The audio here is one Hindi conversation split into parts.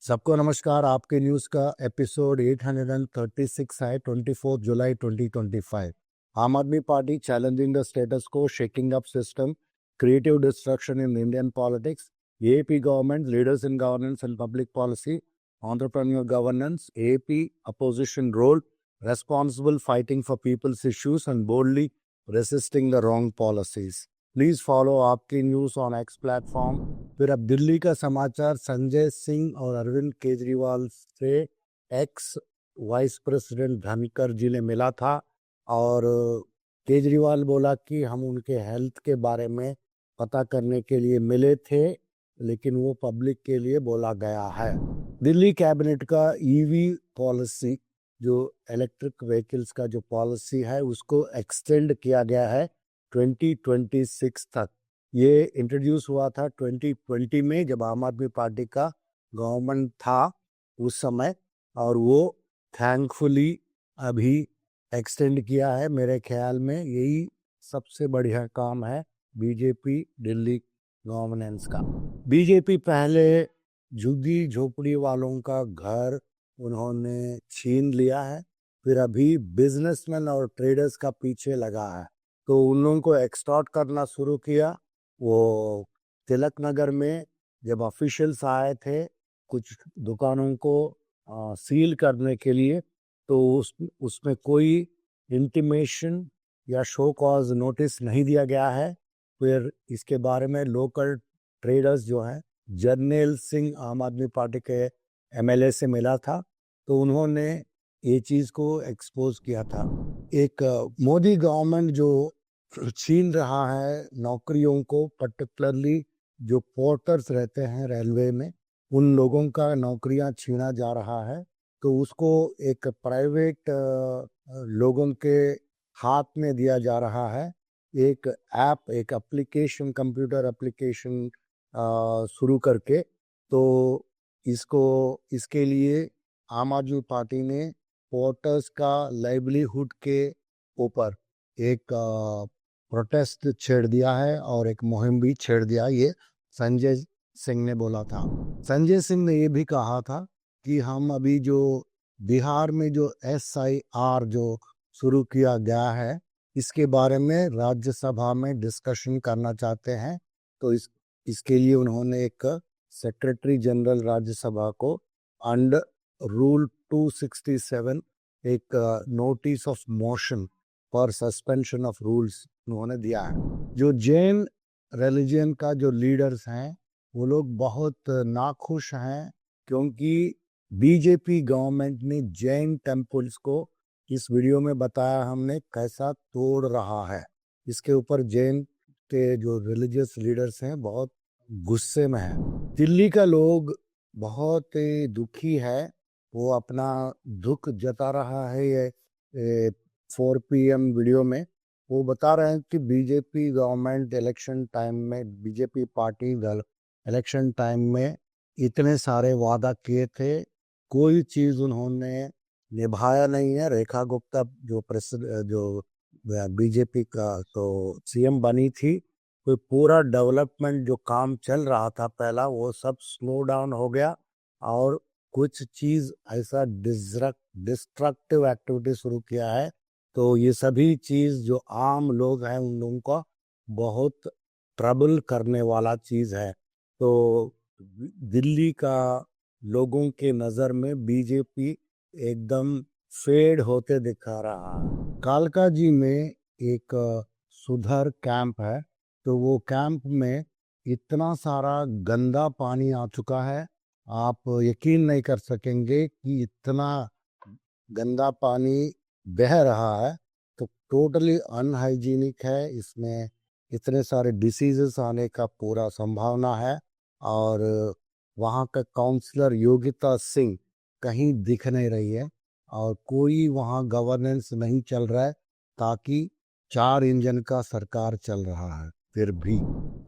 सबको नमस्कार। आपके न्यूज़ का एपिसोड 836 है, 24 जुलाई 2025। आम आदमी पार्टी चैलेंजिंग द स्टेटस को, shaking up system, creative destruction in Indian politics, AP government leaders in governance and public policy, entrepreneurial governance, AP opposition role, responsible fighting for people's issues and boldly resisting the wrong policies. Please follow आपकी न्यूज़ ऑन एक्स प्लेटफॉर्म। फिर अब दिल्ली का समाचार, संजय सिंह और अरविंद केजरीवाल से एक्स वाइस प्रेसिडेंट धनखड़ जी ने मिला था और केजरीवाल बोला कि हम उनके हेल्थ के बारे में पता करने के लिए मिले थे, लेकिन वो पब्लिक के लिए बोला गया है। दिल्ली कैबिनेट का EV पॉलिसी, जो इलेक्ट्रिक व्हीकल्स का जो पॉलिसी है, उसको एक्सटेंड किया गया है 2026 तक। ये इंट्रोड्यूस हुआ था 2020 में, जब आम आदमी पार्टी का गवर्नमेंट था उस समय, और वो थैंकफुली अभी एक्सटेंड किया है। मेरे ख्याल में यही सबसे बढ़िया काम है बीजेपी दिल्ली गवर्नेंस का। बीजेपी पहले झुग्गी झोपड़ी वालों का घर उन्होंने छीन लिया है, फिर अभी बिजनेसमैन और ट्रेडर्स का पीछे लगा है, तो उन लोगों को एक्सटॉर्ट करना शुरू किया। वो तिलक नगर में जब ऑफिशियल्स आए थे कुछ दुकानों को सील करने के लिए, तो उसमें कोई इंटीमेशन या शो कॉज नोटिस नहीं दिया गया है। फिर इसके बारे में लोकल ट्रेडर्स जो हैं, जर्नैल सिंह आम आदमी पार्टी के MLA से मिला था, तो उन्होंने ये चीज़ को एक्सपोज किया था। एक मोदी गवर्नमेंट जो छीन रहा है नौकरियों को, पर्टिकुलरली जो पोर्टर्स रहते हैं रेलवे में, उन लोगों का नौकरियां छीना जा रहा है, तो उसको एक प्राइवेट लोगों के हाथ में दिया जा रहा है। एक ऐप, एक एप्लीकेशन, कंप्यूटर एप्लीकेशन शुरू करके, तो इसके लिए आम आदमी पार्टी ने पोर्टर्स का लाइवलीहुड के ऊपर एक प्रोटेस्ट छेड़ दिया है और एक मुहिम भी छेड़ दिया। ये संजय सिंह ने बोला था। संजय सिंह ने ये भी कहा था कि हम अभी जो बिहार में जो SIR जो शुरू किया गया है, इसके बारे में राज्यसभा में डिस्कशन करना चाहते हैं। तो इसके लिए उन्होंने एक सेक्रेटरी जनरल राज्यसभा को अंडर रूल 267 एक notice of motion for suspension of rules उन्होंने दिया है। जो जैन रिलीजन का जो लीडर्स हैं, वो लोग बहुत नाखुश हैं, क्योंकि बीजेपी गवर्नमेंट ने जैन टेम्पल्स को, इस वीडियो में बताया हमने, कैसा तोड़ रहा है। इसके ऊपर जैन के जो रिलीजियस लीडर्स हैं बहुत गुस्से में हैं। दिल्ली का लोग बहुत दुखी है, वो अपना दुख जता रहा है। ये 4 PM वीडियो में वो बता रहे हैं कि बीजेपी गवर्नमेंट इलेक्शन टाइम में, बीजेपी पार्टी इलेक्शन टाइम में इतने सारे वादा किए थे, कोई चीज़ उन्होंने निभाया नहीं है। रेखा गुप्ता जो बीजेपी का तो CM बनी थी, कोई पूरा डेवलपमेंट जो काम चल रहा था पहला, वो सब स्लो डाउन हो गया, और कुछ चीज़ ऐसा डिस्ट्रक्टिव एक्टिविटी शुरू किया है। तो ये सभी चीज़ जो आम लोग हैं उन लोगों का बहुत ट्रबल करने वाला चीज़ है। तो दिल्ली का लोगों के नज़र में बीजेपी एकदम फेड होते दिखा रहा है। कालका जी में एक सुधर कैंप है, तो वो कैंप में इतना सारा गंदा पानी आ चुका है, आप यकीन नहीं कर सकेंगे कि इतना गंदा पानी बह रहा है। तो टोटली अनहाइजीनिक है, इसमें इतने सारे डिसीजेस आने का पूरा संभावना है। और वहाँ का काउंसलर योगिता सिंह कहीं दिख नहीं रही है, और कोई वहाँ गवर्नेंस नहीं चल रहा है, ताकि 4 इंजन का सरकार चल रहा है फिर भी।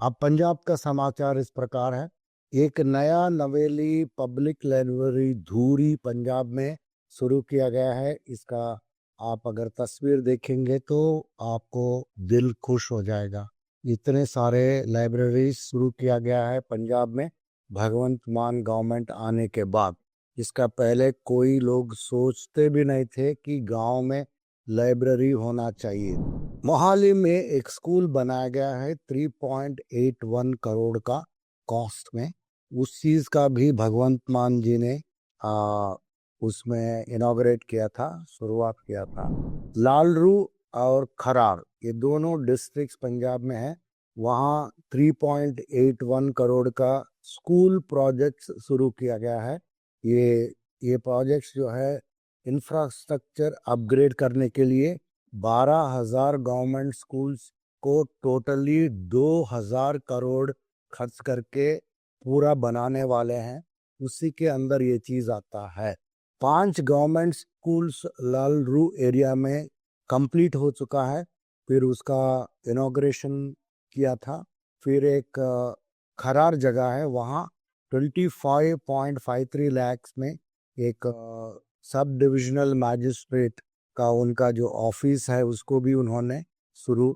अब पंजाब का समाचार इस प्रकार है। एक नया नवेली पब्लिक लाइब्रेरी धूरी पंजाब में शुरू किया गया है। इसका आप अगर तस्वीर देखेंगे तो आपको दिल खुश हो जाएगा। इतने सारे लाइब्रेरी शुरू किया गया है पंजाब में भगवंत मान गवर्नमेंट आने के बाद। इसका पहले कोई लोग सोचते भी नहीं थे कि गांव में लाइब्रेरी होना चाहिए। मोहाली में एक स्कूल बनाया गया है 3.81 करोड़ का कॉस्ट में। उस चीज का भी भगवंत मान जी ने उसमें इनॉग्रेट किया था, शुरुआत किया था। लालरू और खरार ये दोनों डिस्ट्रिक्ट्स पंजाब में है। वहाँ 3.81 करोड़ का स्कूल प्रोजेक्ट्स शुरू किया गया है। ये प्रोजेक्ट्स जो है इंफ्रास्ट्रक्चर अपग्रेड करने के लिए 12,000 गवर्नमेंट स्कूल्स को टोटली 2,000 करोड़ खर्च करके पूरा बनाने वाले हैं। उसी के अंदर ये चीज आता है। 5 गवर्नमेंट स्कूल्स लालरू एरिया में कंप्लीट हो चुका है। फिर उसका इनॉग्रेशन किया था। फिर एक खरार जगह है, वहाँ 25.53 लाख में एक सब डिविजनल मैजिस्ट्रेट का उनका जो ऑफिस है उसको भी उन्होंने शुरू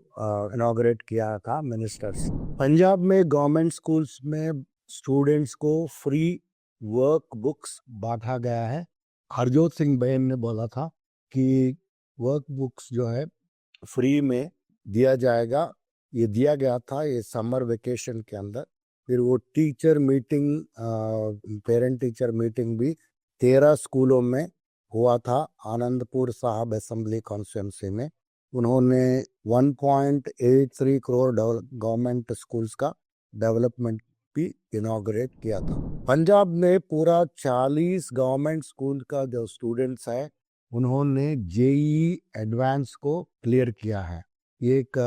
इनॉग्रेट किया था मिनिस्टर्स। पंजाब में गवर्नमेंट स्कूल्स में स्टूडेंट्स को फ्री वर्क बुक्स बांटा गया है। हरजोत सिंह बहन ने बोला था कि वर्क बुक्स जो है फ्री में दिया जाएगा। ये दिया गया था ये समर वेकेशन के अंदर। फिर वो teacher meeting, parent teacher meeting भी 13 स्कूलों में हुआ था आनंदपुर साहब असेंबली कॉन्स्टिट्यूंसी में। उन्होंने 1.83 करोड़ गवर्नमेंट स्कूल्स का डेवलपमेंट भी इनॉग्रेट किया था। पंजाब में पूरा 40 गवर्नमेंट स्कूल का जो स्टूडेंट्स है उन्होंने जेईई एडवांस को क्लियर किया है। एक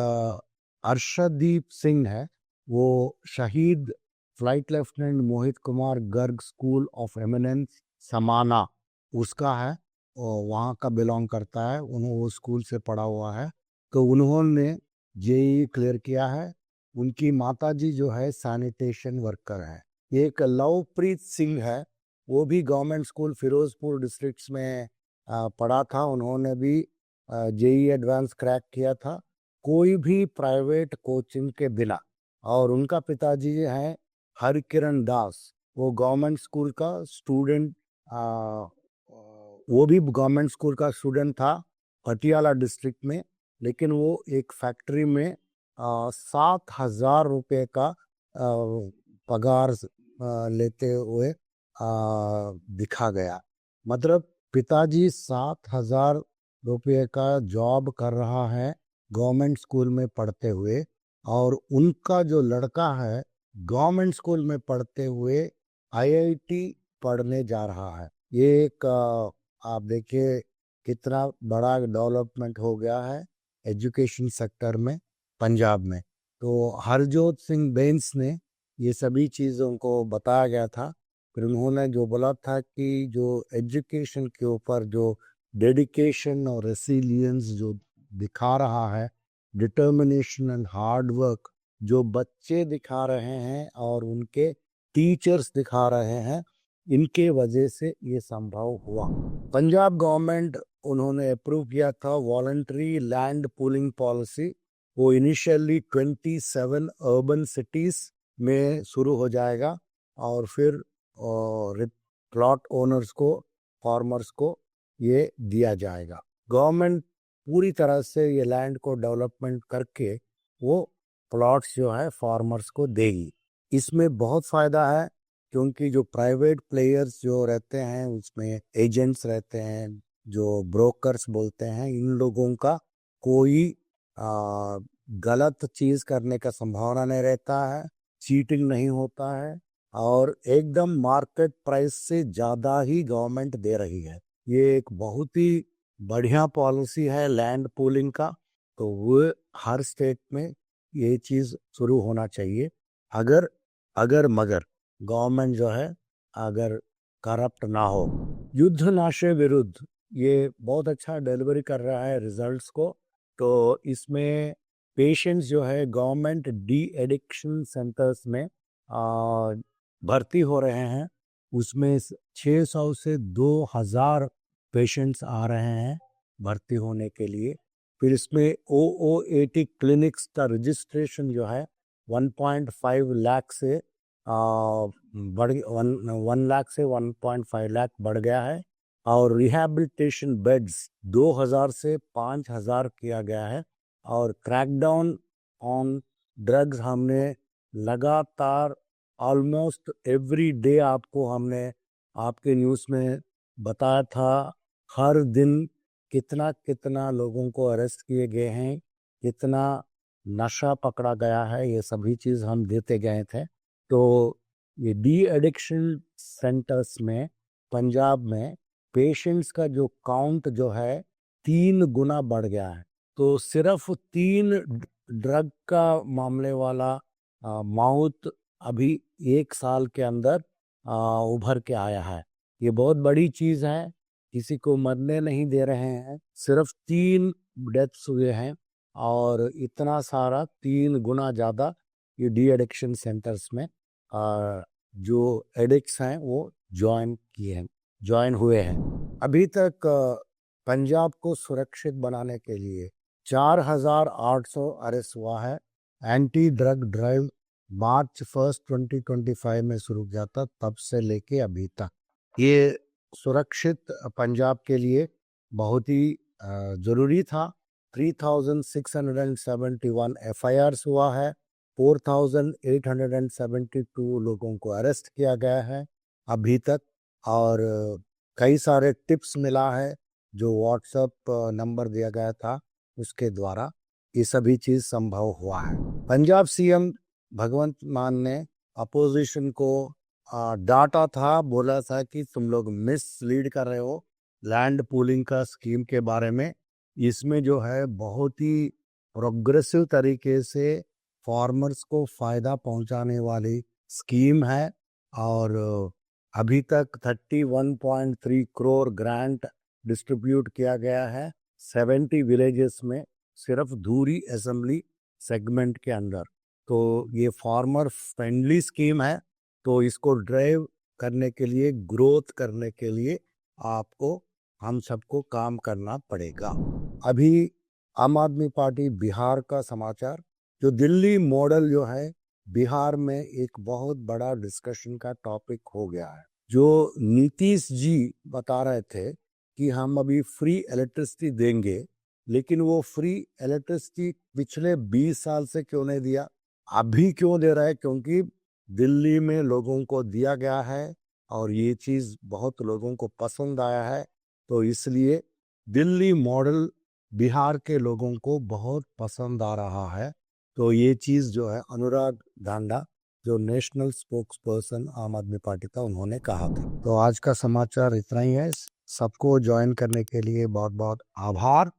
अर्शदीप सिंह है, वो शहीद flight lieutenant Mohit Kumar Garg school of eminence समाना उसका है और वहाँ का बिलोंग करता है। उन्होंने वो स्कूल से पढ़ा हुआ है, तो उन्होंने जेईई क्लियर किया है। उनकी माताजी जो है सैनिटेशन वर्कर है। एक लवप्रीत सिंह है, वो भी गवर्नमेंट स्कूल फिरोजपुर डिस्ट्रिक्ट्स में पढ़ा था। उन्होंने भी जेईई एडवांस क्रैक किया था, कोई भी प्राइवेट कोचिंग के बिना। और उनका पिताजी हैं हरकिरण दास, वो गवर्नमेंट स्कूल का स्टूडेंट, वो भी गवर्नमेंट स्कूल का स्टूडेंट था पटियाला डिस्ट्रिक्ट में। लेकिन वो एक फैक्ट्री में 7,000 रुपये का पगार लेते हुए दिखा गया। मतलब पिताजी 7,000 रुपये का जॉब कर रहा है गवर्नमेंट स्कूल में पढ़ते हुए, और उनका जो लड़का है गवर्नमेंट स्कूल में पढ़ते हुए आईआईटी पढ़ने जा रहा है। ये एक आप देखिए कितना बड़ा डेवलपमेंट हो गया है एजुकेशन सेक्टर में पंजाब में। तो हरजोत सिंह बेंस ने ये सभी चीज़ों को बताया गया था। फिर उन्होंने जो बोला था कि जो एजुकेशन के ऊपर जो डेडिकेशन और रेसिलियंस जो दिखा रहा है, डिटर्मिनेशन एंड हार्ड वर्क जो बच्चे दिखा रहे हैं और उनके टीचर्स दिखा रहे हैं, इनके वजह से ये संभव हुआ। पंजाब गवर्नमेंट उन्होंने अप्रूव किया था वॉलंटरी लैंड पूलिंग पॉलिसी। वो इनिशियली 27 अर्बन सिटीज में शुरू हो जाएगा और फिर प्लॉट ओनर्स को, फार्मर्स को ये दिया जाएगा। गवर्नमेंट पूरी तरह से ये लैंड को डेवलपमेंट करके वो प्लॉट्स जो है फार्मर्स को देगी। इसमें बहुत फ़ायदा है क्योंकि जो प्राइवेट प्लेयर्स जो रहते हैं उसमें एजेंट्स रहते हैं, जो ब्रोकर्स बोलते हैं, इन लोगों का कोई गलत चीज़ करने का संभावना नहीं रहता है, चीटिंग नहीं होता है, और एकदम मार्केट प्राइस से ज़्यादा ही गवर्नमेंट दे रही है। ये एक बहुत ही बढ़िया पॉलिसी है लैंड पूलिंग का। तो वो हर स्टेट में ये चीज़ शुरू होना चाहिए। अगर मगर गवर्नमेंट जो है अगर करप्ट ना हो। युद्ध नशे विरुद्ध ये बहुत अच्छा डिलीवरी कर रहा है रिजल्ट्स को। तो इसमें पेशेंट्स जो है गवर्नमेंट डी एडिक्शन सेंटर्स में भर्ती हो रहे हैं। उसमें 600 से 2,000 पेशेंट्स आ रहे हैं भर्ती होने के लिए। फिर इसमें OOAT क्लिनिक्स का रजिस्ट्रेशन जो है 1.5 लाख से बढ़ 1 लाख से 1.5 लाख बढ़ गया है। और रिहैबिलिटेशन बेड्स 2000 से 5000 किया गया है। और क्रैकडाउन ऑन ड्रग्स हमने लगातार ऑलमोस्ट एवरी डे आपको हमने आपके न्यूज़ में बताया था। हर दिन कितना कितना लोगों को अरेस्ट किए गए हैं, कितना नशा पकड़ा गया है, ये सभी चीज़ हम देते गए थे। तो ये डी एडिक्शन सेंटर्स में पंजाब में पेशेंट्स का जो काउंट जो है 3 गुना बढ़ गया है। तो सिर्फ 3 ड्रग का मामले वाला मौत अभी 1 साल के अंदर उभर के आया है। ये बहुत बड़ी चीज़ है, किसी को मरने नहीं दे रहे हैं। सिर्फ 3 डेथ्स हुए हैं और इतना सारा 3 गुना ज़्यादा ये डी एडिक्शन सेंटर्स में जो एडिक्ट्स हैं वो ज्वाइन हुए हैं। अभी तक पंजाब को सुरक्षित बनाने के लिए 4800 अरेस्ट हुआ है। एंटी ड्रग ड्राइव मार्च 1 2025 में शुरू किया था, तब से लेके अभी तक ये सुरक्षित पंजाब के लिए बहुत ही ज़रूरी था। 3671 FIRs हुआ है, 4872 लोगों को अरेस्ट किया गया है अभी तक। और कई सारे टिप्स मिला है जो व्हाट्सएप नंबर दिया गया था उसके द्वारा ये सभी चीज़ संभव हुआ है। पंजाब CM भगवंत मान ने अपोजिशन को डांटा था, बोला था कि तुम लोग मिसलीड कर रहे हो लैंड पूलिंग का स्कीम के बारे में। इसमें जो है बहुत ही प्रोग्रेसिव तरीके से फार्मर्स को फ़ायदा पहुंचाने वाली स्कीम है। और अभी तक 31.3 करोड़ ग्रांट डिस्ट्रीब्यूट किया गया है 70 विलेजेस में, सिर्फ धूरी असेंबली सेगमेंट के अंदर। तो ये फार्मर फ्रेंडली स्कीम है। तो इसको ड्राइव करने के लिए, ग्रोथ करने के लिए आपको हम सबको काम करना पड़ेगा। अभी आम आदमी पार्टी बिहार का समाचार, जो दिल्ली मॉडल जो है बिहार में एक बहुत बड़ा डिस्कशन का टॉपिक हो गया है। जो नीतीश जी बता रहे थे कि हम अभी फ्री इलेक्ट्रिसिटी देंगे, लेकिन वो फ्री इलेक्ट्रिसिटी पिछले 20 साल से क्यों नहीं दिया, अभी क्यों दे रहा है? क्योंकि दिल्ली में लोगों को दिया गया है और ये चीज़ बहुत लोगों को पसंद आया है। तो इसलिए दिल्ली मॉडल बिहार के लोगों को बहुत पसंद आ रहा है। तो ये चीज़ जो है अनुराग धांडा, जो नेशनल स्पोक्स पर्सन आम आदमी पार्टी का, उन्होंने कहा था। तो आज का समाचार इतना ही है। सबको ज्वाइन करने के लिए बहुत बहुत आभार।